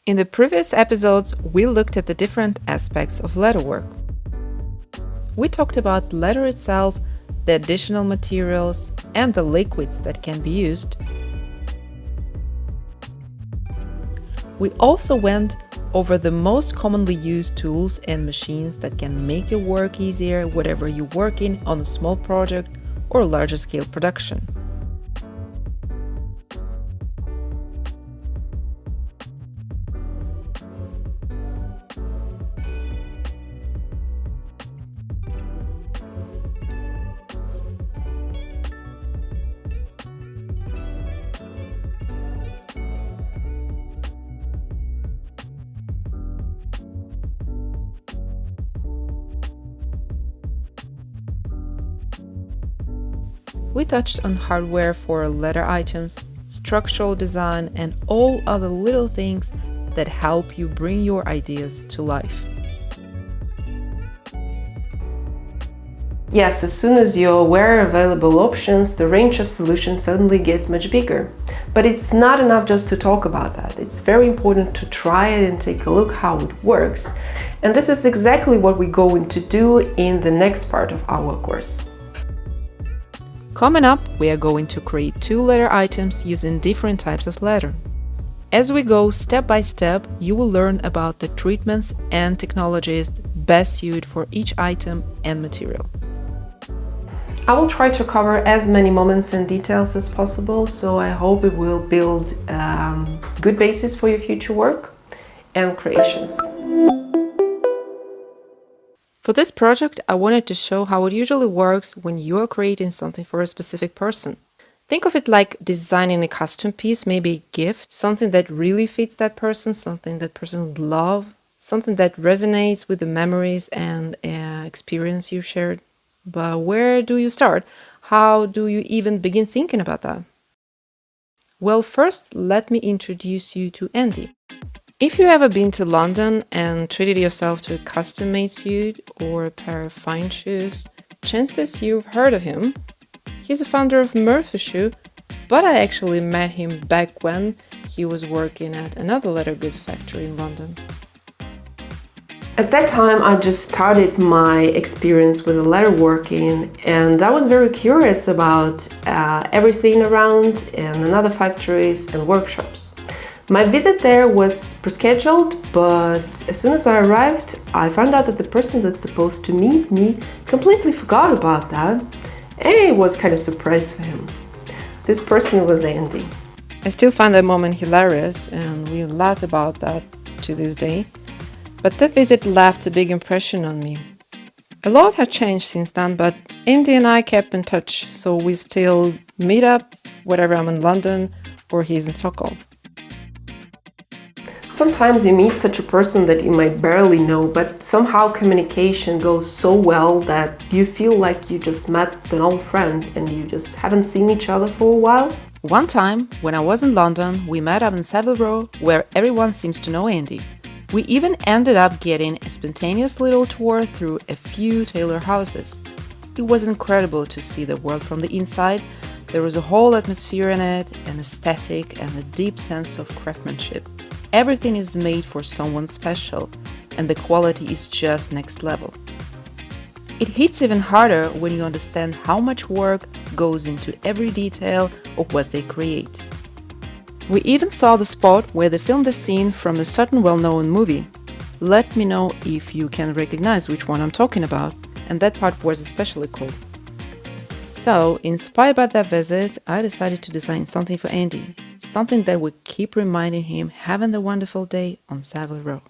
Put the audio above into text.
In the previous episodes, we looked at the different aspects of letterwork. We talked about letter itself, the additional materials, and the liquids that can be used. We also went over the most commonly used tools and machines that can make your work easier, whatever you're working on a small project or larger scale production. We touched on hardware for letter items, structural design, and all other little things that help you bring your ideas to life. Yes, as soon as you're aware of available options, the range of solutions suddenly gets much bigger. But it's not enough just to talk about that. It's very important to try it and take a look how it works. And this is exactly what we're going to do in the next part of our course. Coming up, we are going to create 2 letter items using different types of letter. As we go step by step, you will learn about the treatments and technologies best suited for each item and material. I will try to cover as many moments and details as possible, so I hope it will build a good basis for your future work and creations. For this project, I wanted to show how it usually works when you are creating something for a specific person. Think of it like designing a custom piece, maybe a gift, something that really fits that person, something that person would love, something that resonates with the memories and experience you shared. But where do you start? How do you even begin thinking about that? Well, first, let me introduce you to Andy. If you've ever been to London and treated yourself to a custom-made suit or a pair of fine shoes, chances you've heard of him. He's the founder of Murphy Shoe, but I actually met him back when he was working at another leather goods factory in London. At that time, I just started my experience with leatherworking, and I was very curious about everything around and other factories and workshops. My visit there was prescheduled, but as soon as I arrived, I found out that the person that's supposed to meet me completely forgot about that, and it was kind of surprise for him. This person was Andy. I still find that moment hilarious, and we laugh about that to this day. But that visit left a big impression on me. A lot had changed since then, but Andy and I kept in touch, so we still meet up, whether I'm in London or he's in Stockholm. Sometimes you meet such a person that you might barely know, but somehow communication goes so well that you feel like you just met an old friend and you just haven't seen each other for a while. One time, when I was in London, we met up in Savile Row, where everyone seems to know Andy. We even ended up getting a spontaneous little tour through a few tailor houses. It was incredible to see the world from the inside. There was a whole atmosphere in it, an aesthetic and a deep sense of craftsmanship. Everything is made for someone special, and the quality is just next level. It hits even harder when you understand how much work goes into every detail of what they create. We even saw the spot where they filmed the scene from a certain well-known movie. Let me know if you can recognize which one I'm talking about, and that part was especially cool. So, inspired by that visit, I decided to design something for Andy, something that would keep reminding him having the wonderful day on Savile Row.